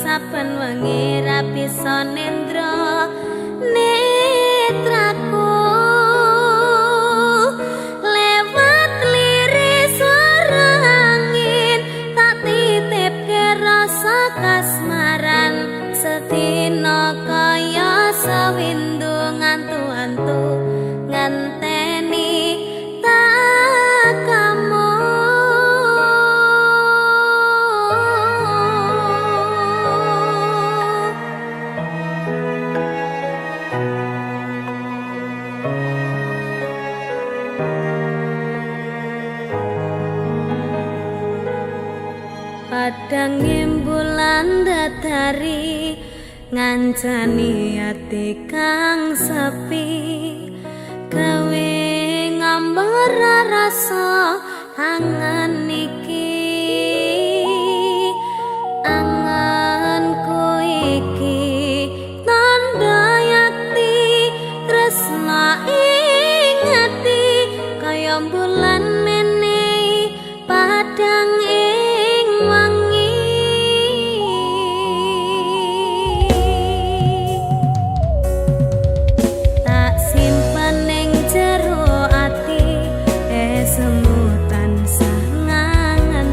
saben wengi ra bisa nendra netraku lewat liris swara angin tak titipke rasa kasmaran sedina kaya sawindu ngantu-antu ngenteni tak kamu. Padang bulan datari ngancani ati kang sepi gawe ngambar rasa angan iki anganku iki tanda yakti tresna ing ati kaya bulan menehi padang ing wangi tak simpen ning jero ati semutan sangangan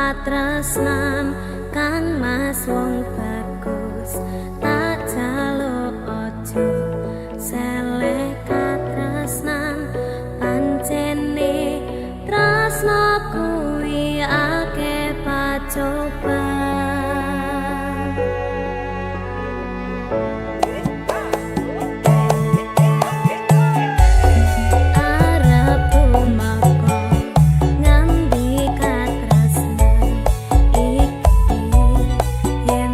katresnan kang mas wong bagus tak jaluk ojo seleh katresnan pancene tresno kuwi akeh pacobaan. Arep tumako ngambi katresnan iki yen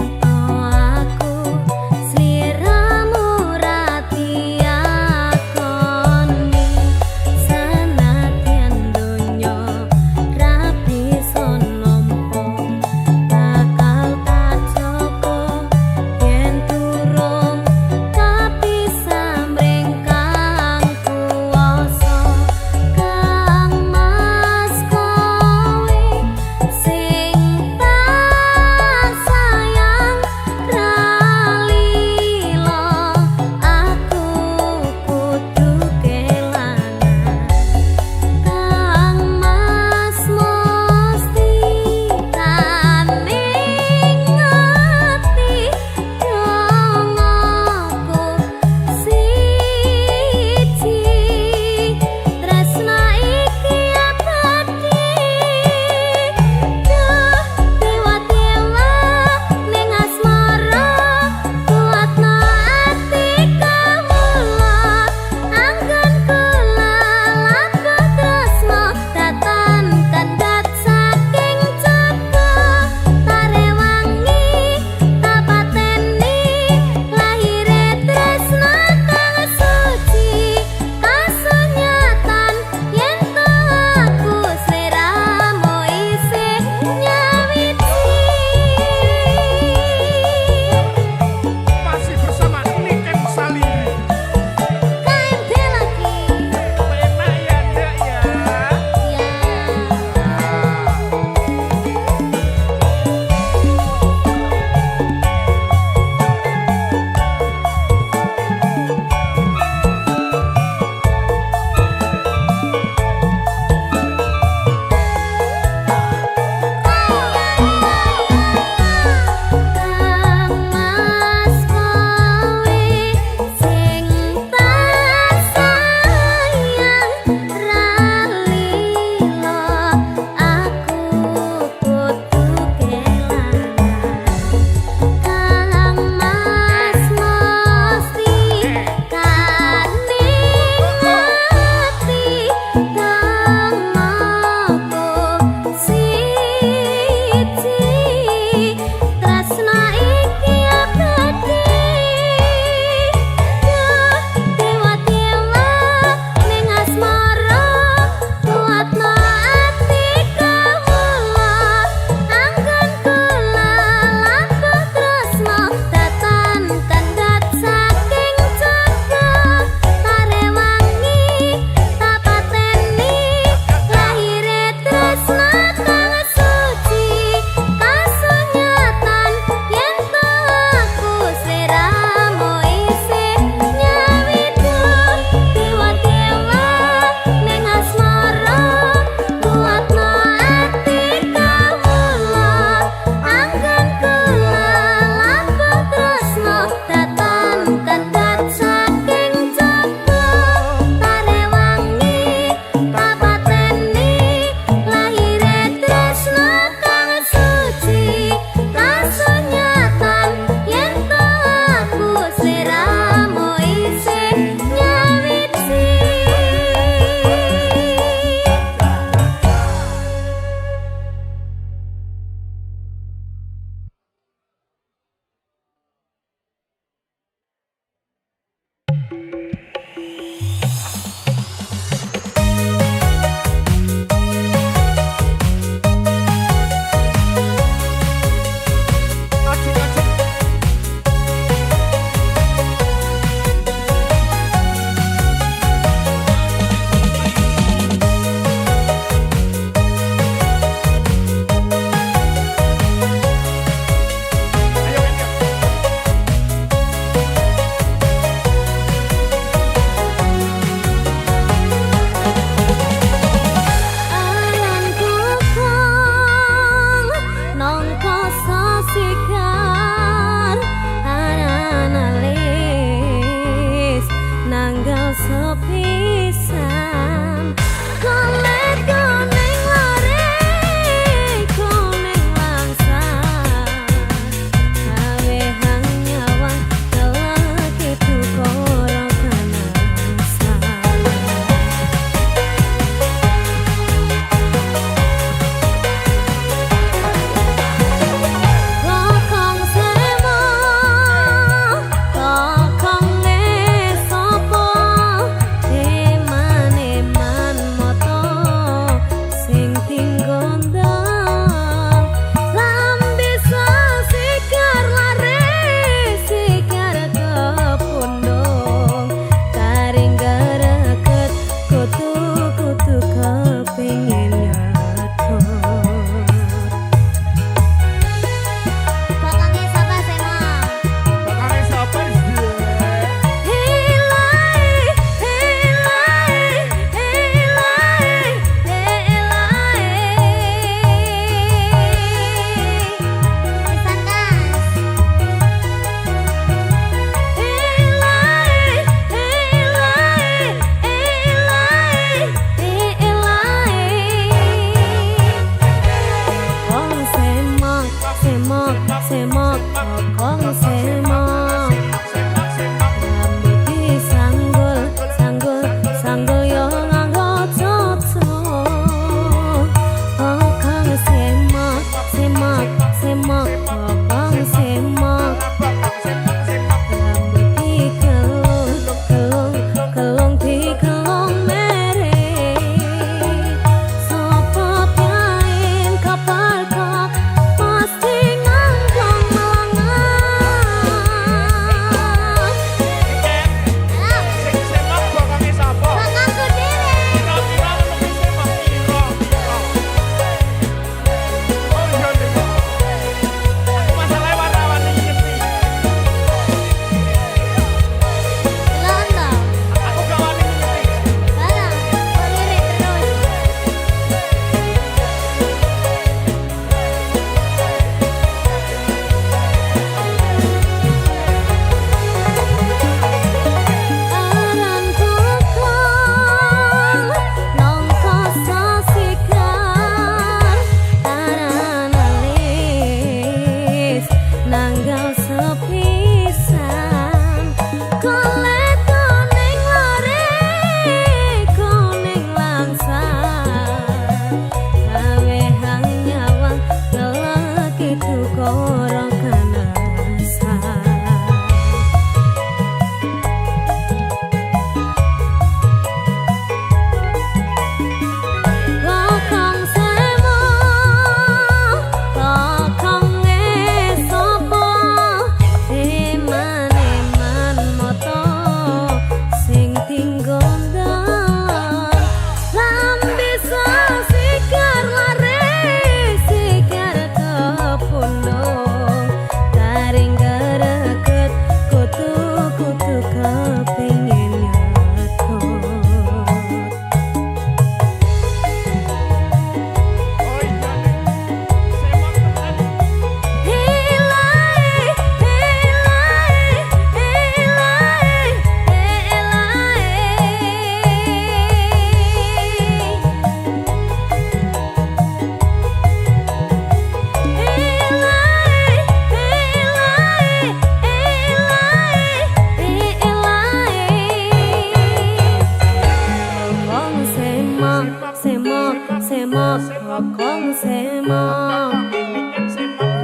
kong semong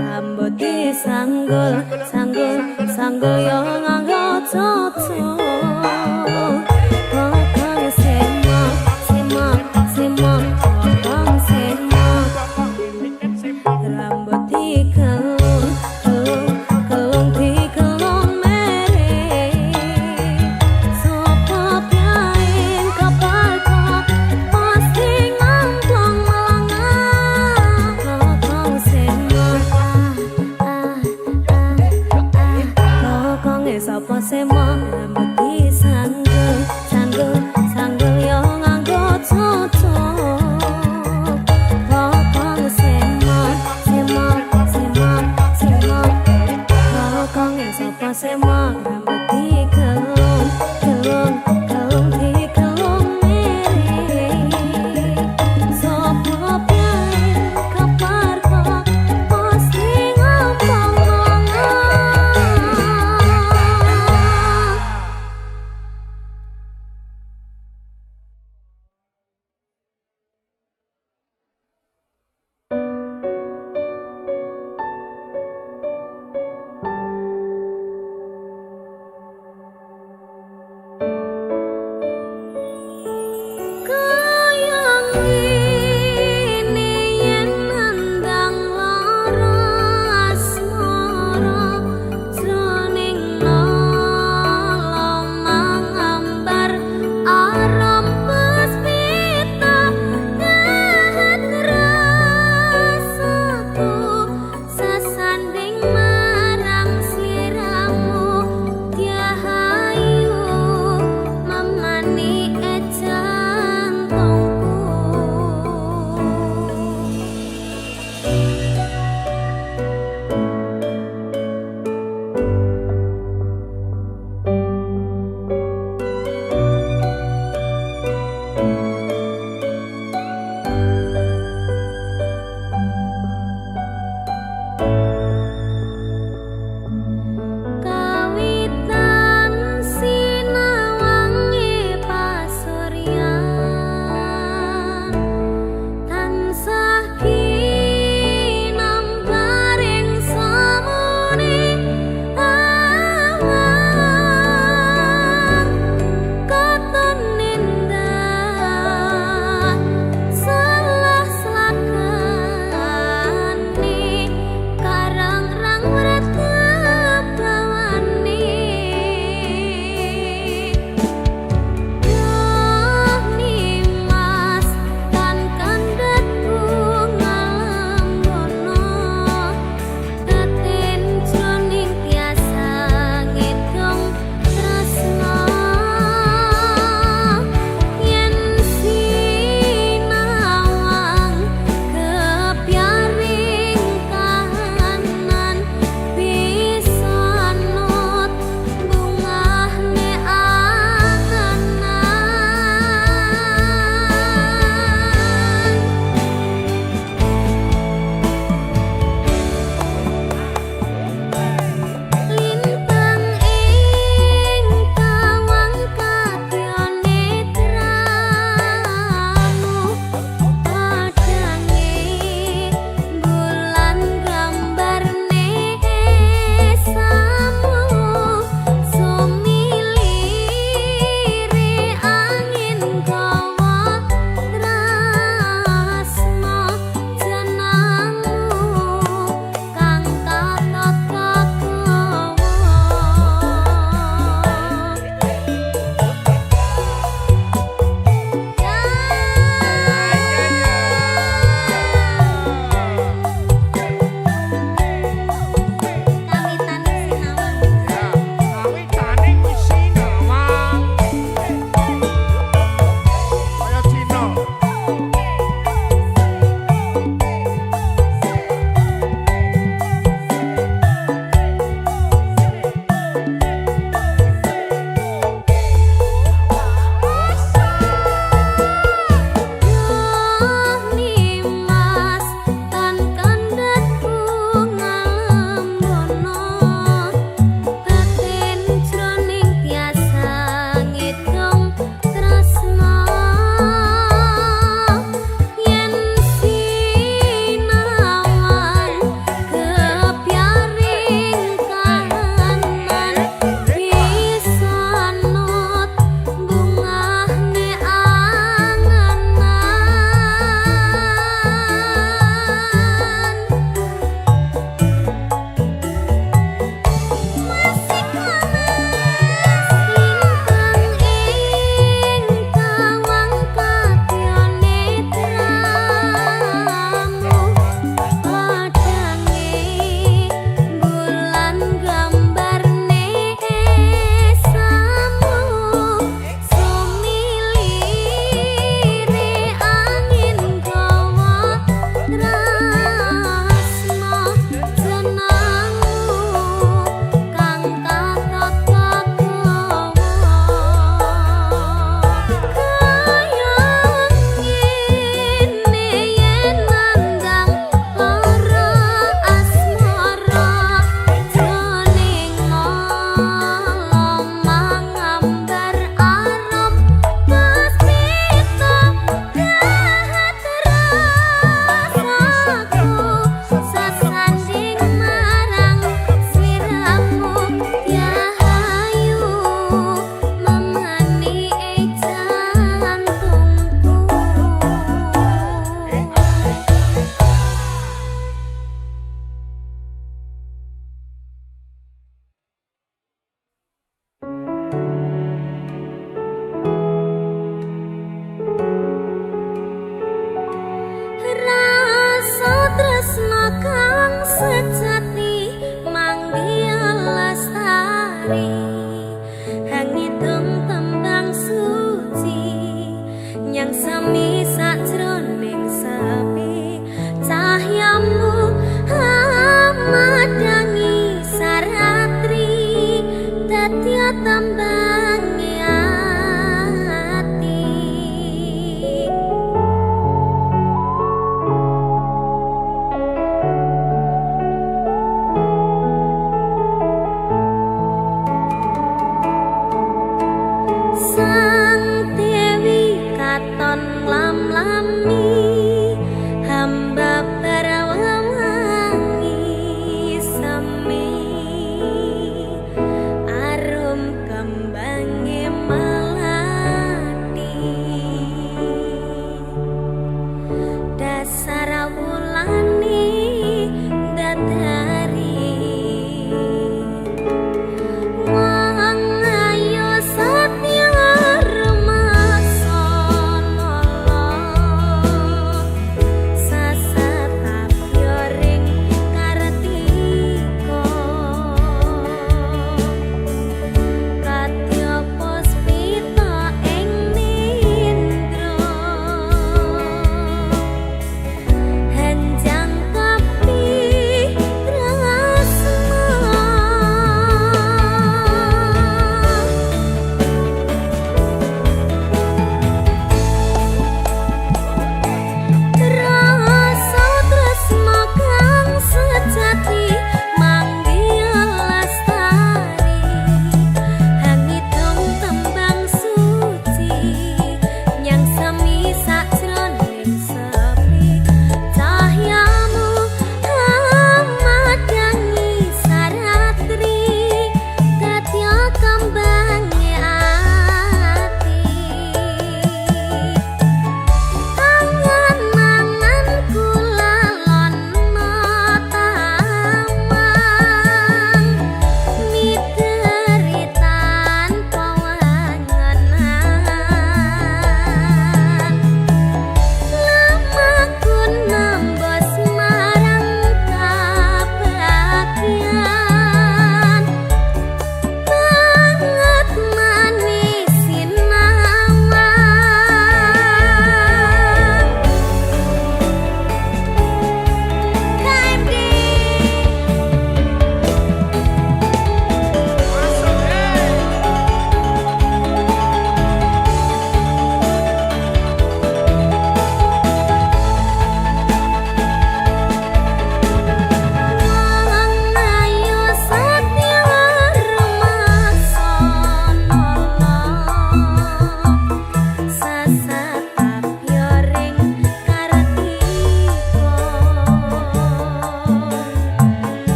rambut disanggul sanggul sanggul yo nganggo cucu kong semong semong semong kong semong rambut dikelung kelung kelung dikelung mere sopo piain kapalku pasti ngangklong melangah kong semong kong sopo semong rambut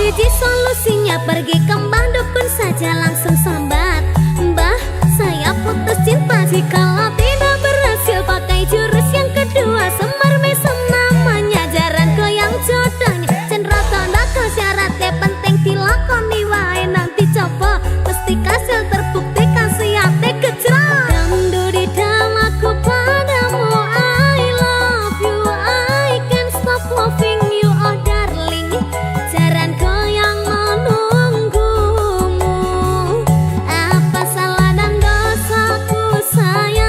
biji solusinya pergi kembang dukun saja langsung sambat. Mbah, saya putus cinta jikalau tidak berhasil pakai jurus yang kedua. Semar mesem namanya jaran goyang jodohnya. Cendera tanda ke syaratnya penting dilakoni wae nanti coba mesti kasil terbukti kasih hati gejrot. Dangdu di damaku padamu I love you, I can't stop loving you oh darling. Jaran goyang menunggumu, apa salah dan dosaku sayang.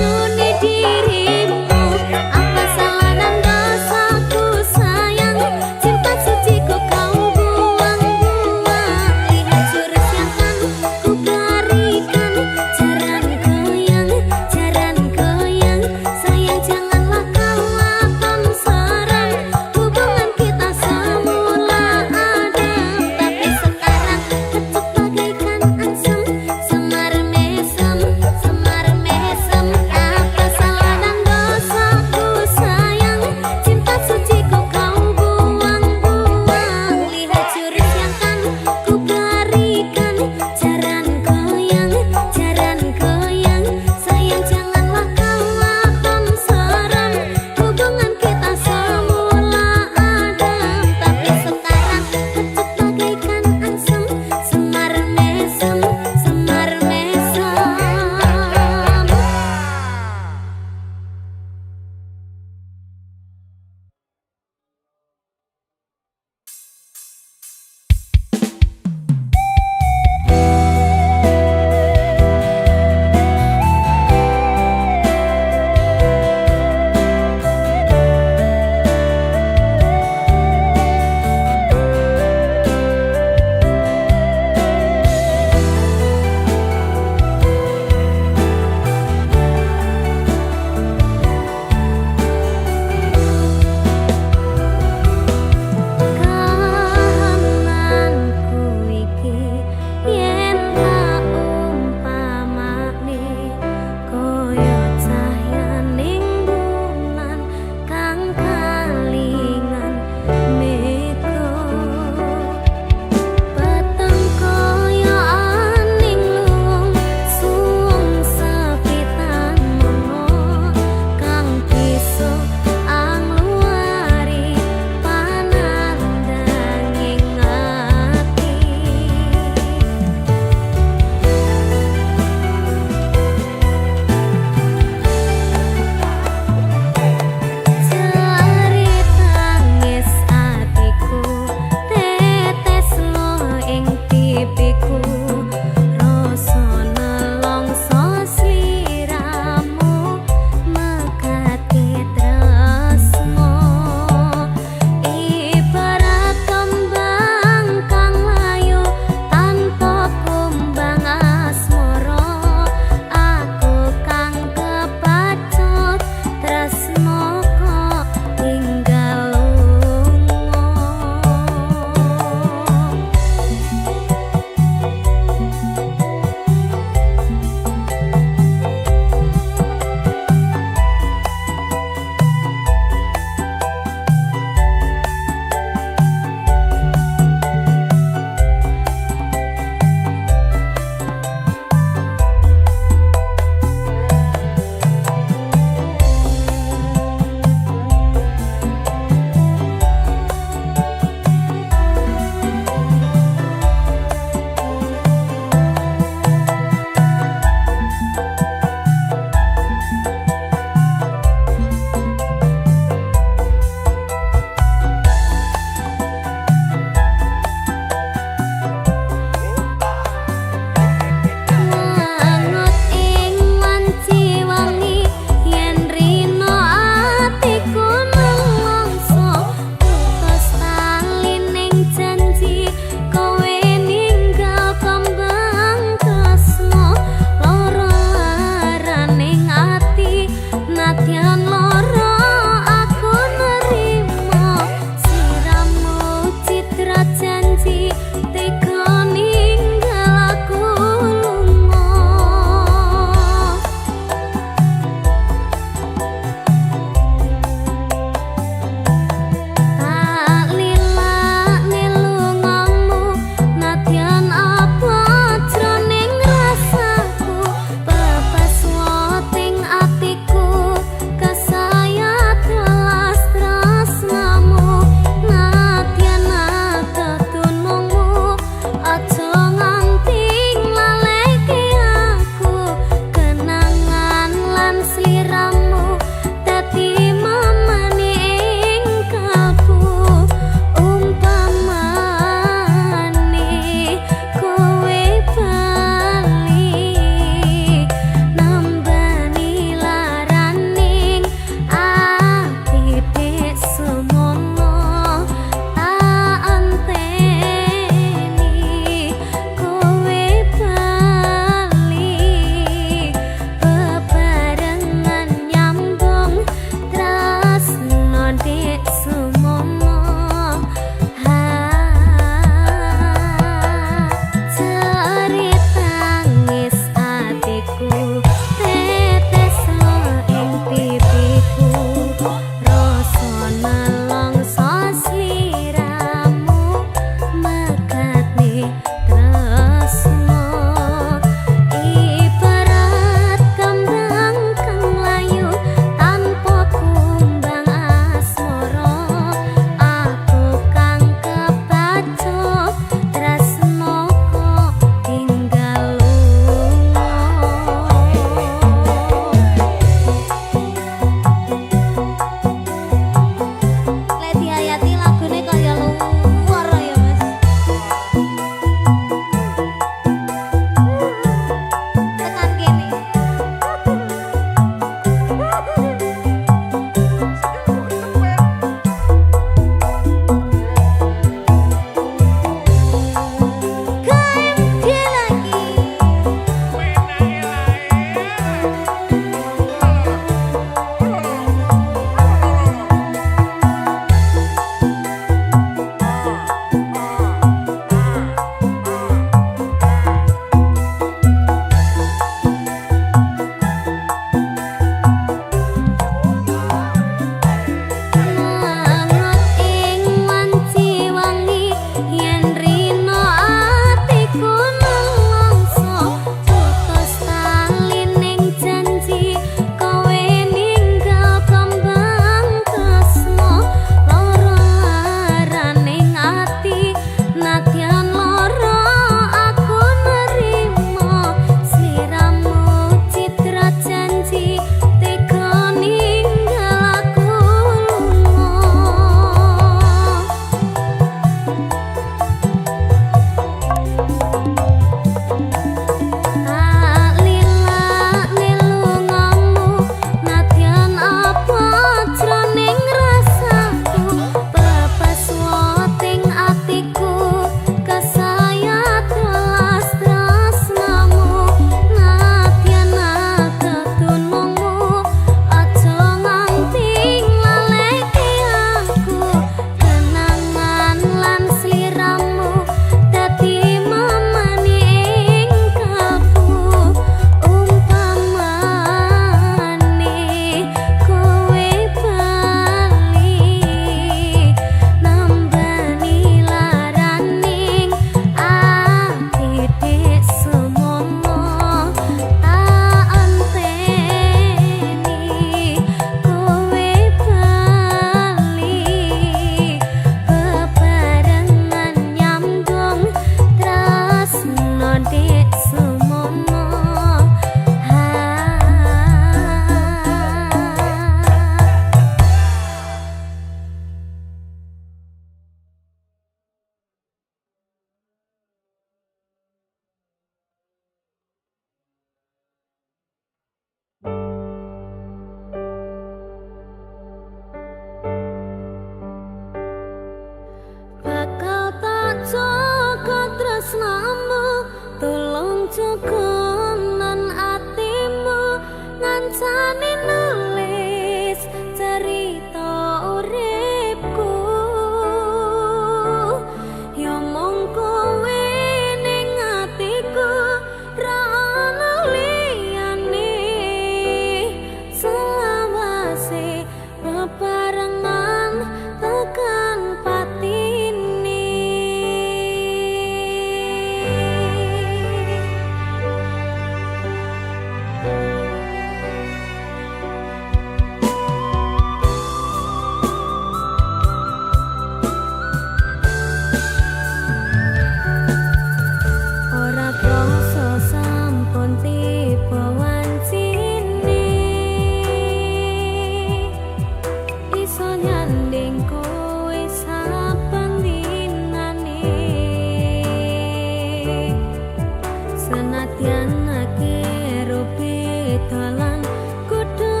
dalan kudu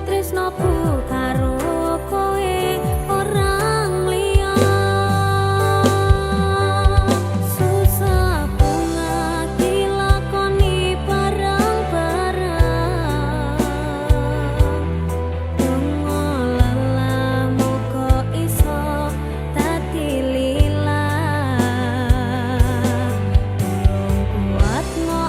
tresnoku karo kowe orang liya susah bunga dilakoni bareng-bareng donga lelamu kok iso dadi lila kuat no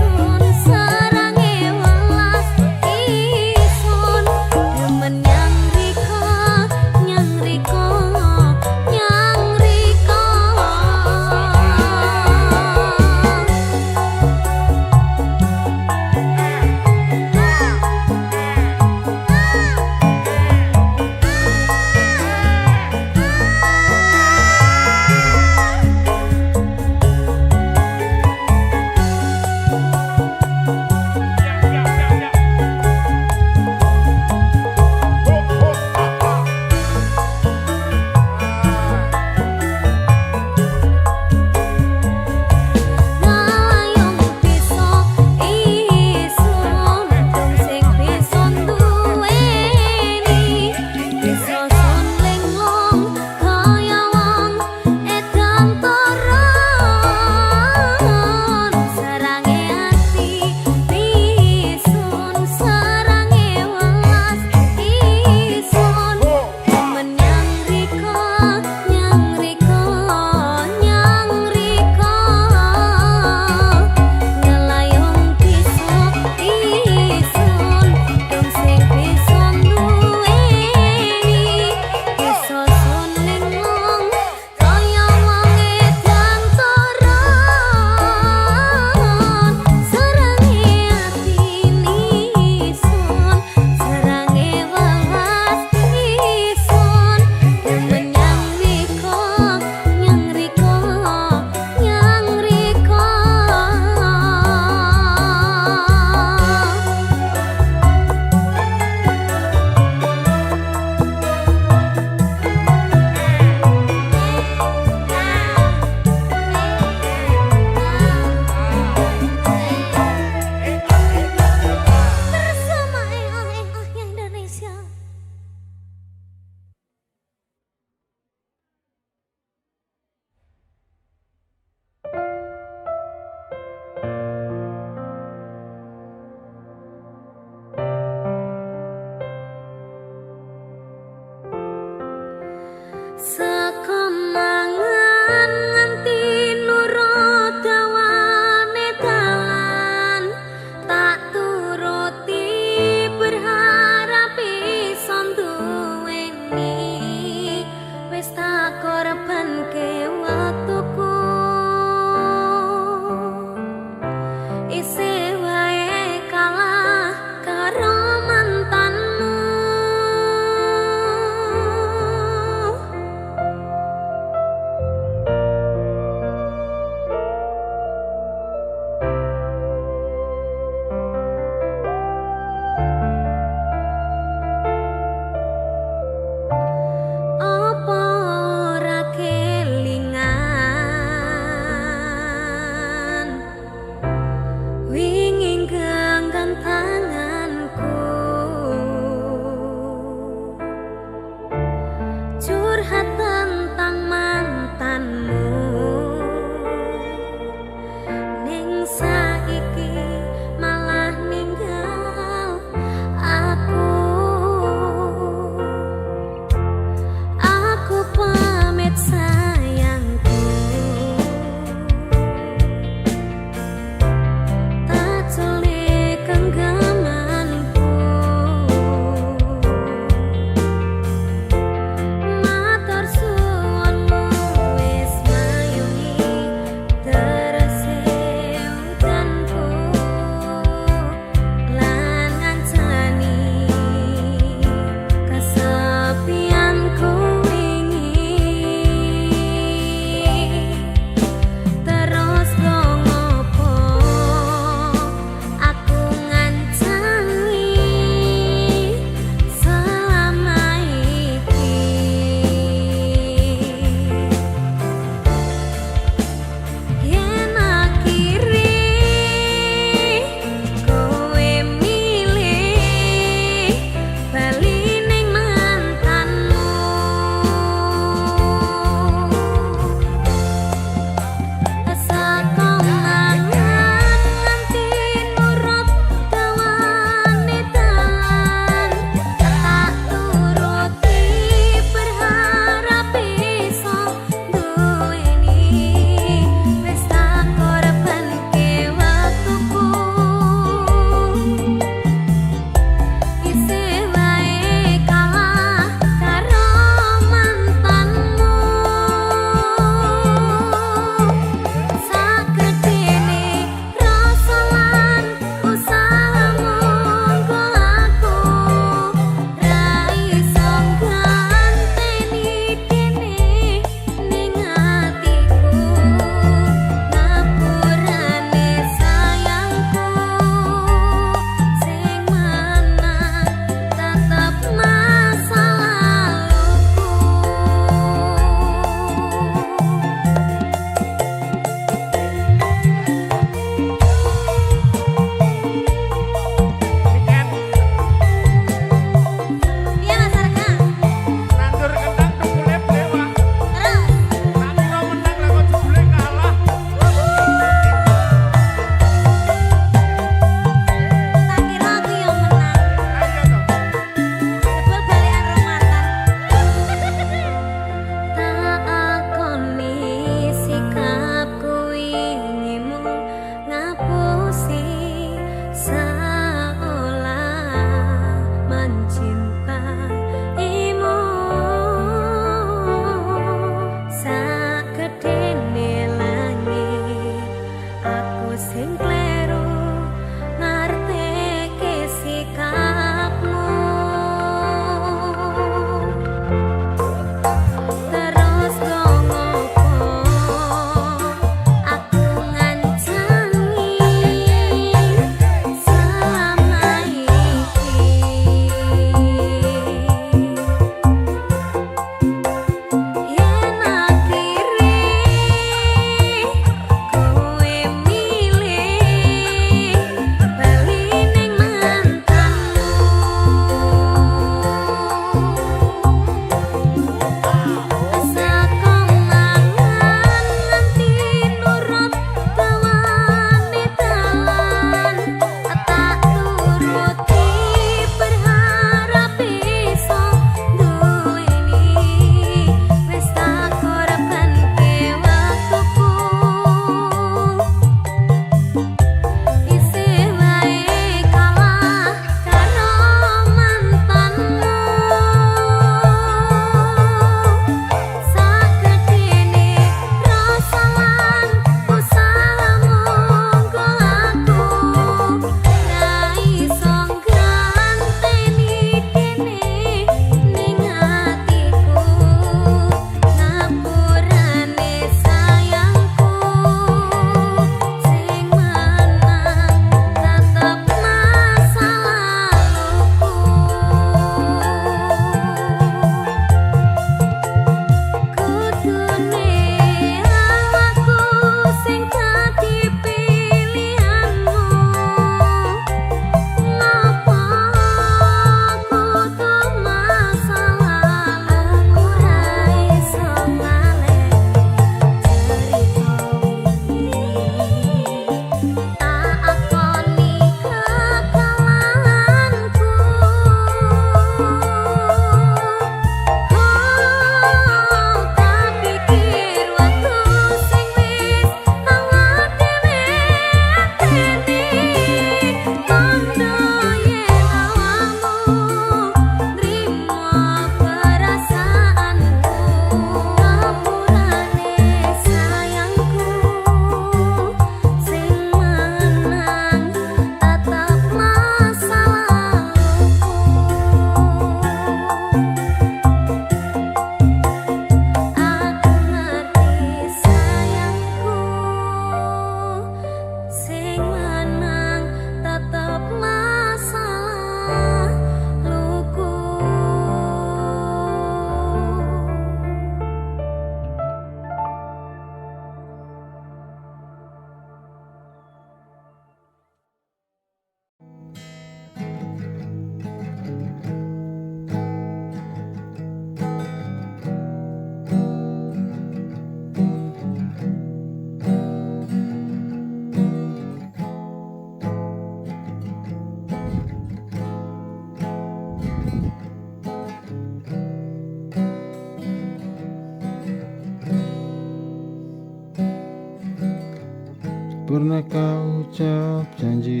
Pernah kau ucap janji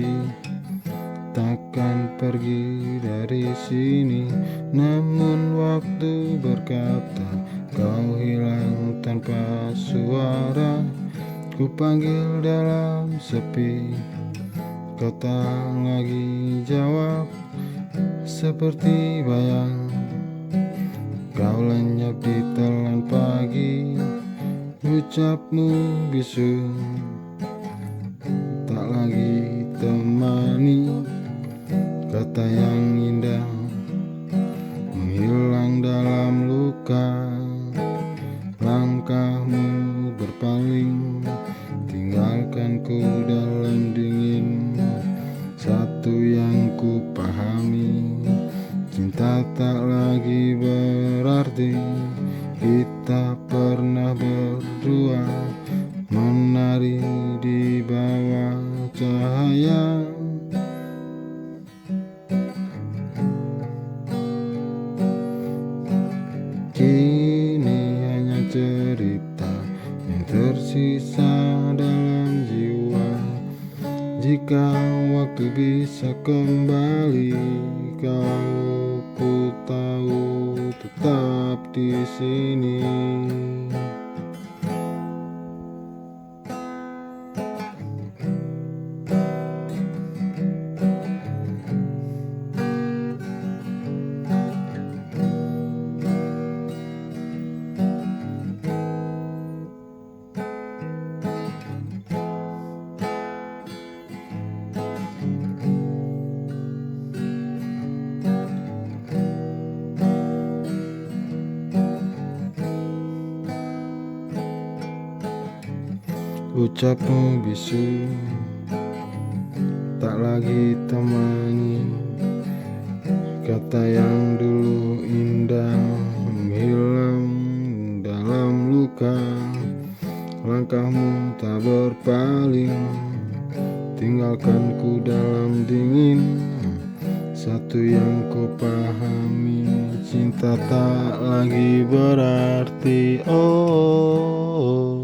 takkan pergi dari sini, namun waktu berkata kau hilang tanpa suara. Ku panggil dalam sepi, kau tak lagi jawab. Seperti bayang kau lenyap di telan pagi. Ucapmu bisu tak lagi temani. Kata yang indah menghilang dalam luka. Langkahmu berpaling, tinggalkan ku dalam dingin. Satu yang ku pahami, cinta tak lagi berarti. Kita pernah berdua menari di bawah cahaya. Kini hanya cerita yang tersisa dalam jiwa. Jika waktu bisa kembali, kau ku tahu tetap di sini. Ucapmu bisu tak lagi temani. Kata yang dulu indah menghilang dalam luka. Langkahmu tak berpaling, tinggalkan ku dalam dingin. Satu yang ku pahami, cinta tak lagi berarti. Oh,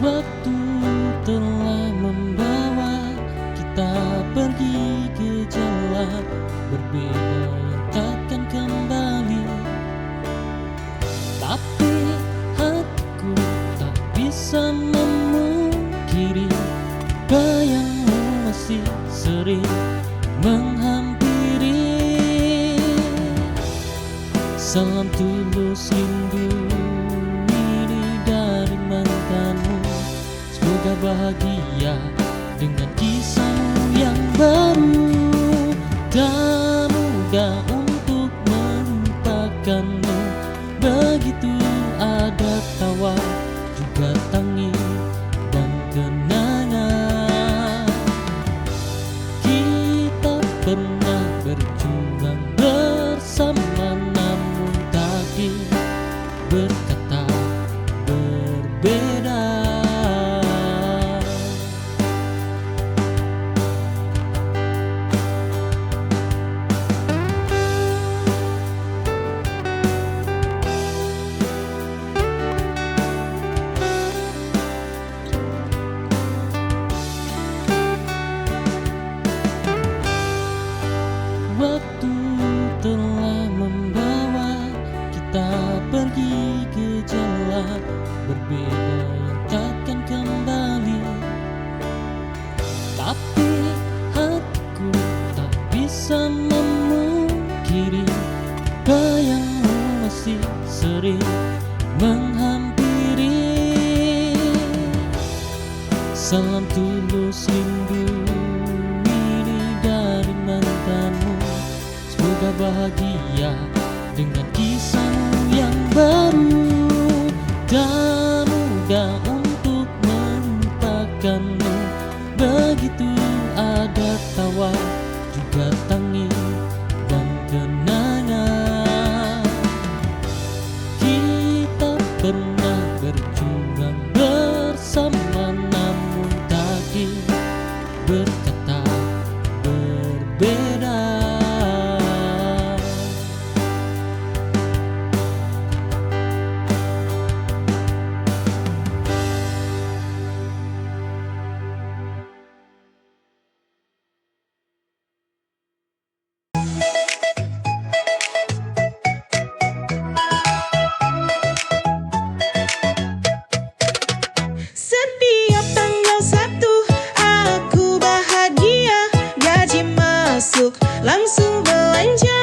waktu telah membawa kita pergi ke jalan berbeda yang takkan kembali. Tapi hatiku tak bisa memungkiri bayangmu masih sering menghampiri. Salam tulus rindu ini dari mantanmu. Semoga bahagia dengan kisahmu yang baru. Tak mudah untuk melupakanmu. Begitu ada tawa juga tangis dan kenangan. Kita pernah berjuang bersama, namun takdir berkata berbeda. Waktu telah membawa kita pergi ke jalan berbeda yang takkan kembali. Tapi hatiku tak bisa memungkiri bayangmu masih sering menghampiri. Salam tulus rindu ini pada bahagia dengan kisahmu yang baru, dan mudah untuk melupakanmu. Begitu ada tawa juga tangis dan kenangan. Kita pernah berjuang bersama, namun takdir berkata berbeda. Setiap tanggal 1 aku bahagia, gaji masuk langsung belanja,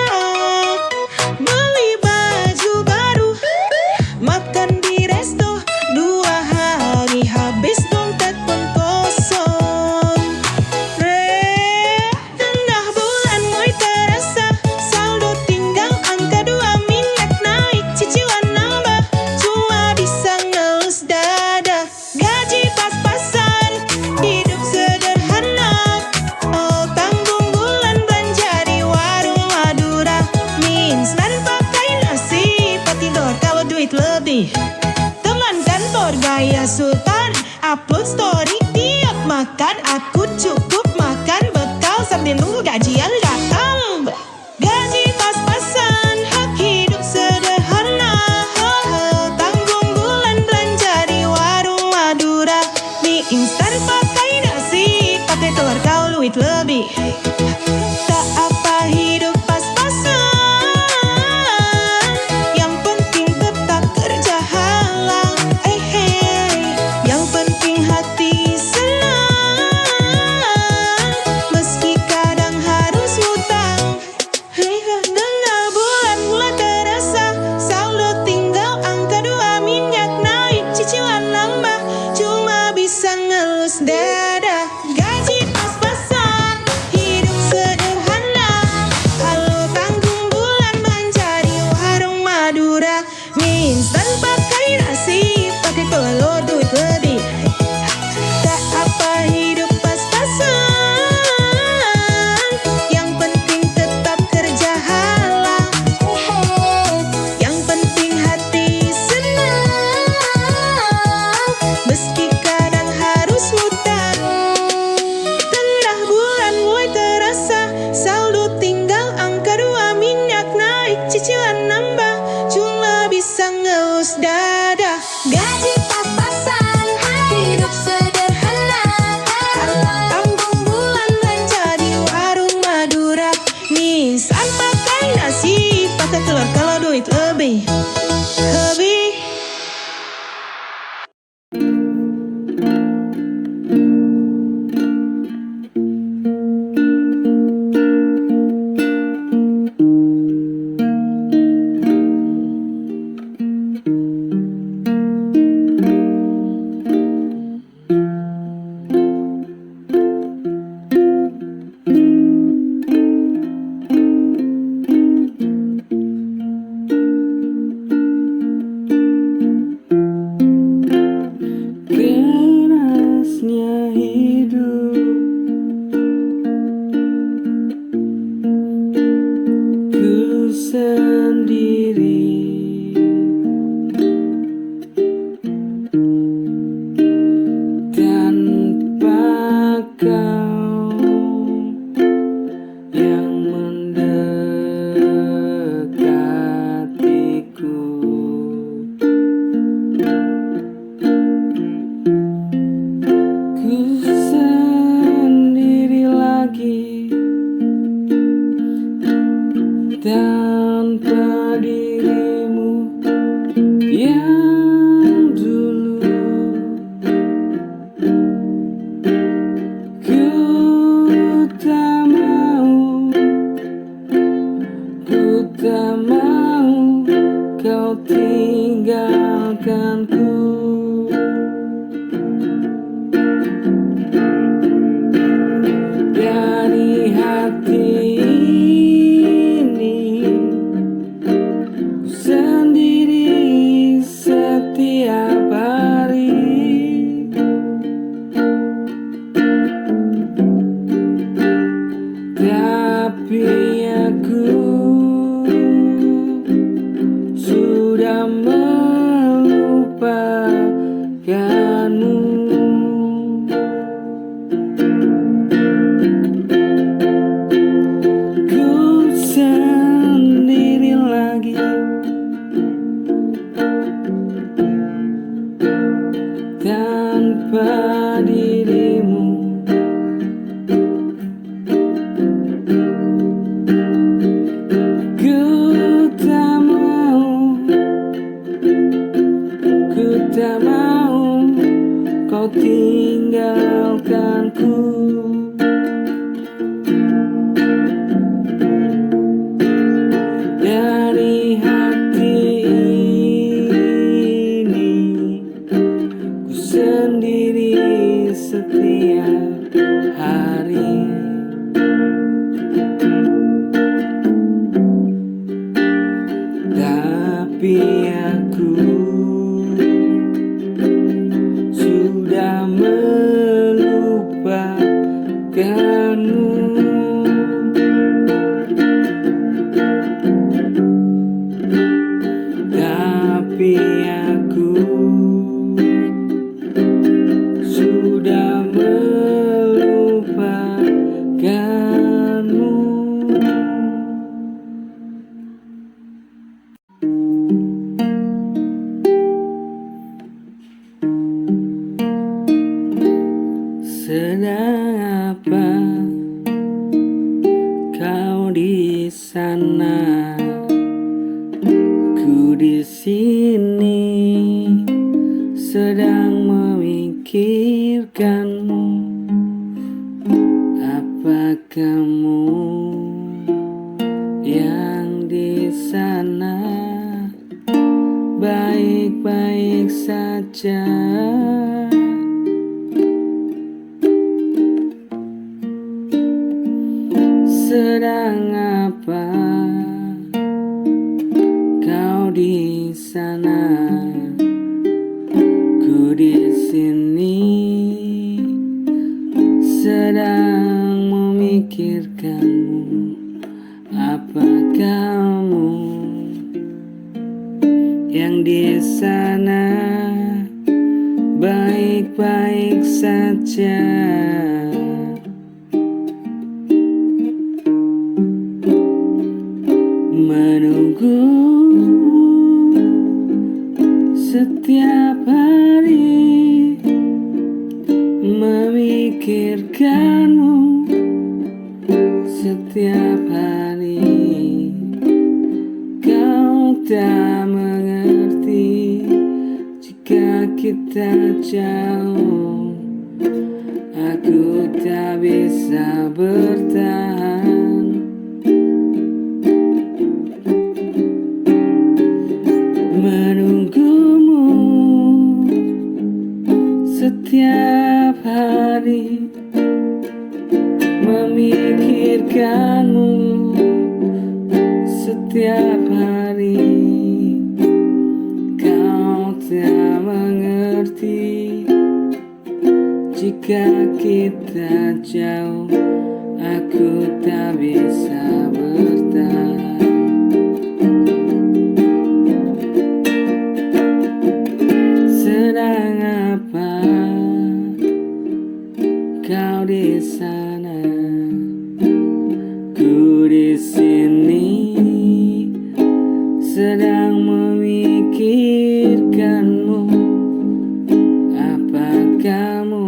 beli baju baru, makan di resto, 2 hari habis dompet pun kosong. Tengah bulan mulai terasa, saldo tinggal angka 2, minyak naik, cicilan nambah, cuma bisa ngelus dada. Gaji pas-pasan, hidup sederhana, oh tanggung bulan belanja di warung Madura. Mie instan pakai nasi, patidor kalau duit lebih. Teman kantor gaya sultan, upload story tiap makan, aku cukup makan bekal sambil nunggu gajian datang. Gaji pas-pasan, hak hidup sederhana, tanggung bulan belanja di warung Madura. Mie instan pakai nasi, pakai telur kalau duit lebih. Tak apa hidup pas-pasan, yang penting tetap kerja halal. Yang penting hati senang, meski kadang harus ngutang. Tengah bulan mulai terasa, saldo tinggal angka 2, minyak naik, cicilan nambah, cuma bisa ngelus dada. Gaji pas-pasan, hidup sederhana, halo tanggung bulan belanja di warung Madura. Mie instan pakai nasi, pakai telur duit lebih. Tak apa hidup pas-pasan, yang penting tetap kerja halal. Yang penting hati senang, meski kadang harus ngutang. Tengah bulan mulai terasa, saldo tinggal angka 2, minyak naik, cicilan nambah, cuma bisa ngelus dada. Gaji pas-pasan, hidup sederhana, tanggung bulan belanja di warung Madura. Mie instan pakai nasi, pakai telur kalau duit lebih. Kerasnya hidup, ku sendiri, tanpa kau yang mendekatiku. Ku sendiri lagi, tanpa dirimu yang dulu. Ku tak mau, ku tak mau kau tinggalkanku. Dari hati ini sendiri setiap hari. Tapi aku sudah melupakanmu. Ku sendiri lagi, tanpa dirimu. Ku tak mau kau tinggalkanku. Dari hati ini ku sendiri setiap hari. Tapi aku sudah melupakanmu. Tapi aku sudah melupakanmu. Sedang apa kau di sana? Ku di sini sedang memikirkanmu. Apa kamu yang di sana baik-baik saja? Sedang apa kau di sana? Ku di sini sedang memikirkanmu. Apa kamu yang di sana baik-baik saja? Menunggu setiap hari, memikirkanmu setiap hari. Kau tak mengerti jika kita jauh. Aku tak bisa bertahan. Menunggumu setiap hari, memikirkanmu setiap hari. Kau tak mengerti jika kita jauh. Aku tak bisa bertahan. Sedang apa kau di sana? Ku di sini sedang memikirkanmu. Apa kamu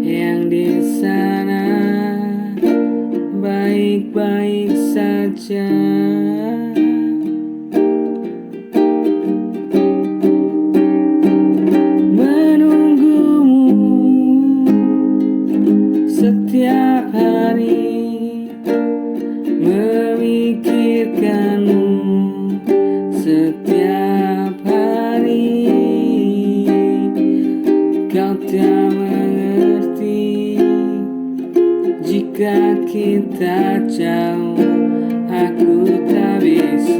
yang di sana baik-baik saja? Setiap hari, memikirkanmu setiap hari. Kau tak mengerti jika kita jauh. Aku tak bisa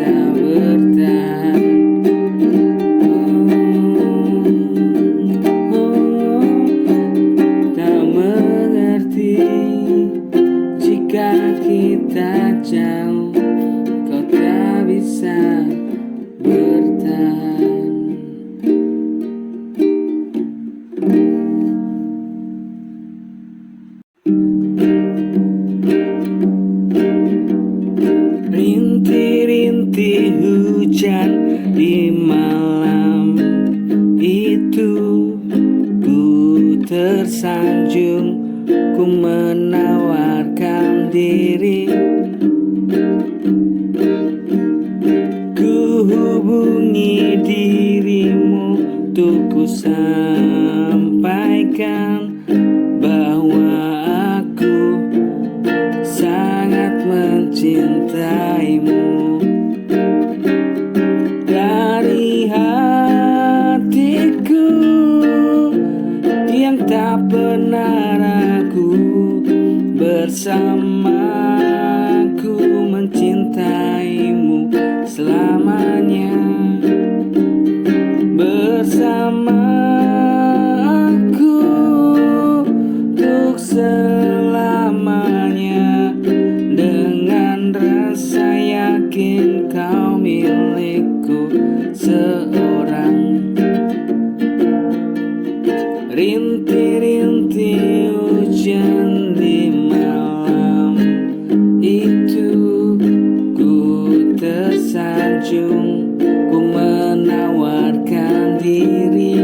Rintik-rintik hujan di malam itu, ku tersanjung, ku menawarkan diri. Ku hubungi dirimu untuk ku sampaikan bahwa aku sangat mencintaimu. Dari hatiku yang tak pernah ragu, bersamaku mencintaimu selamanya. Bersama aku untuk selamanya, dengan rasa yakin kau milikku seorang. Rintik-rintik hujan di malam itu, ku tersanjung, ku menawarkan diri.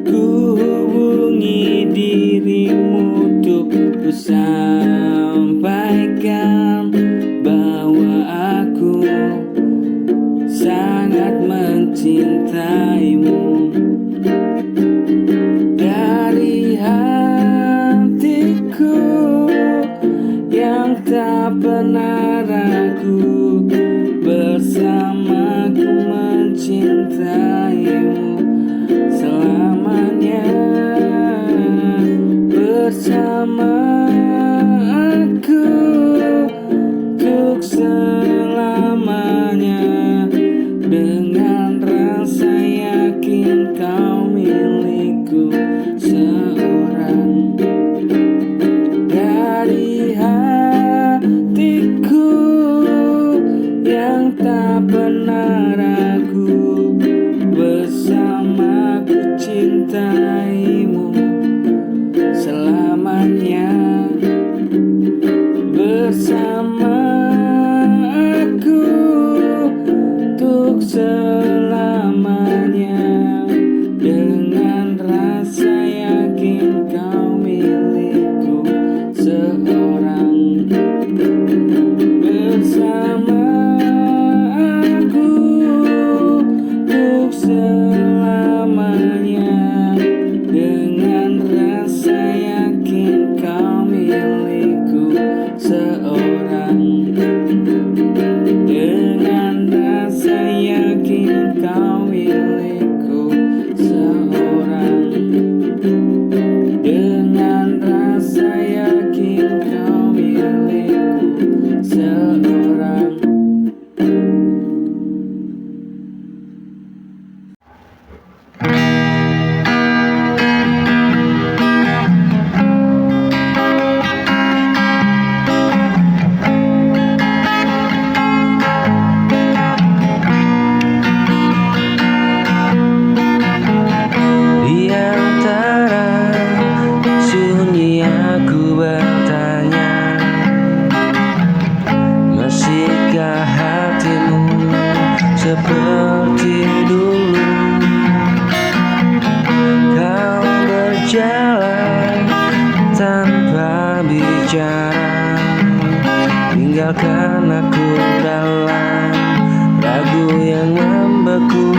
Ku hubungi dirimu untuk ku sampaikan bahwa aku sangat mencintaimu. Dari hatiku yang tak pernah ragu, bersamaku mencintaimu selamanya. Bersama aku untuk selamanya, dengan rasa yakin kau milikku seorang. Dari hatiku yang tak pernah ragu, bersamaku cintaimu selamanya. Bersama aku untuk selamanya, dengan rasa yakin kau milikku seorang. Bersama aku untuk selamanya, dengan rasa yakin kau milikku seorang. Dengan rasa yakin kau milikku seorang. Dengan rasa yakin kau milikku seorang. Di antara sunyi aku bertanya, masihkah hatimu seperti dulu? Kau berjalan tanpa bicara, tinggalkan aku dalam ragu yang membeku.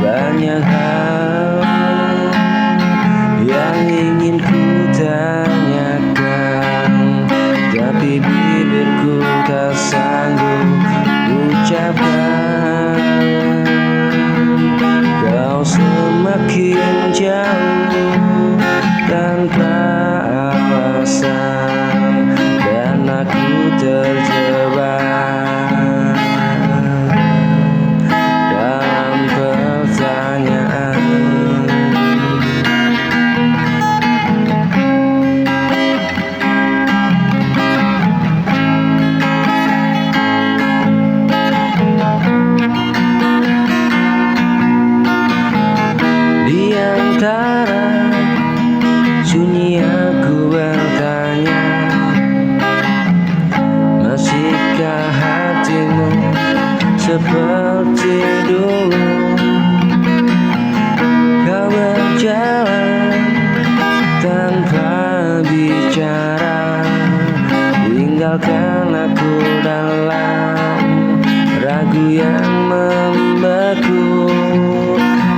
Banyak hal yang ingin ku tanyakan, tapi bibirku tak sanggup ucapkan. Kau semakin jauh tanpa alasan, dan aku terjebak dalam pertanyaan. tinggalkan aku dalam ragu yang membeku.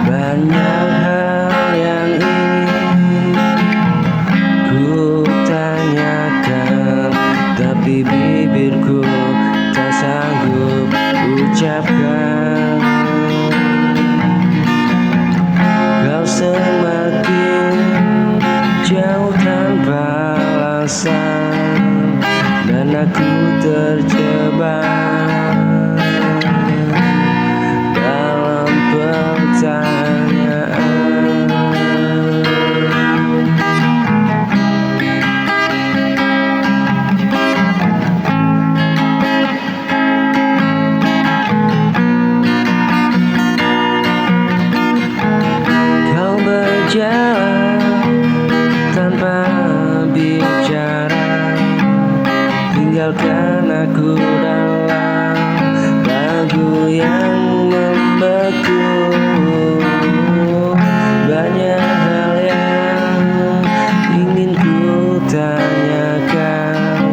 Banyak hal yang ingin ku tanyakan, tapi bibirku tak sanggup ucapkan. Kau semakin jauh tanpa alasan, dan aku terjebak dalam pertanyaan. Kau berjalan tanpa bicara, tinggalkan aku dalam lagu yang membeku. Banyak hal yang ingin ku tanyakan,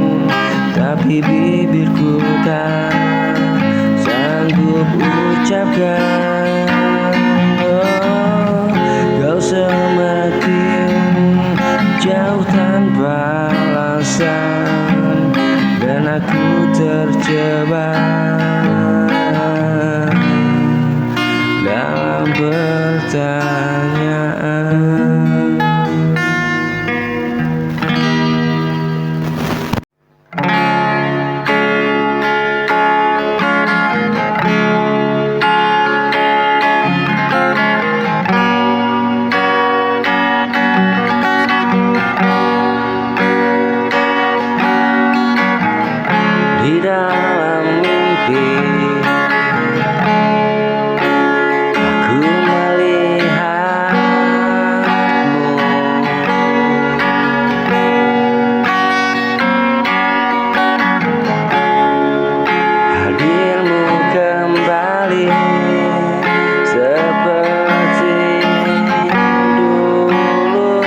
tapi bibirku tak sanggup ucapkan. Oh, kau semakin jauh tanpa alasan, dan aku terjebak dalam pertanyaan. Di dalam mimpi aku melihatmu, hadirmu kembali seperti dulu.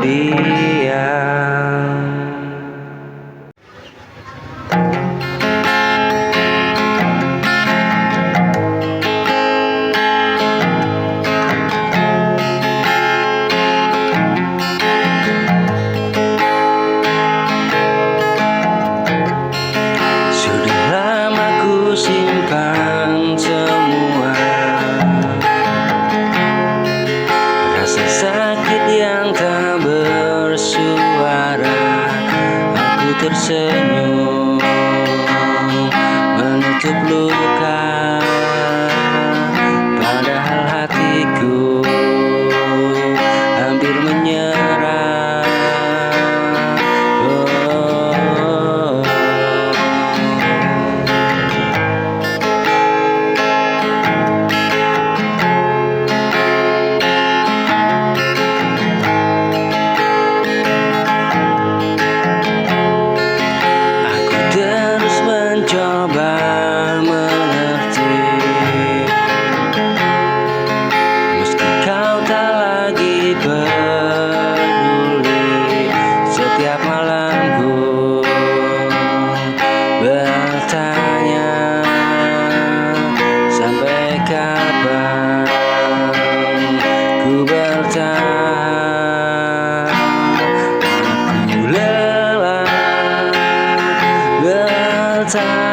diam. Sudah lama ku simpan semua rasa sakit yang tak bersuara. Aku tersenyum menutup luka, padahal hatiku hampir menyerah. Oh. Aku terus mencoba mengerti, meski kau tak lagi peduli. Setiap malamku bertanya, sampai kapan ku bertahan. Aku lelah bertahan.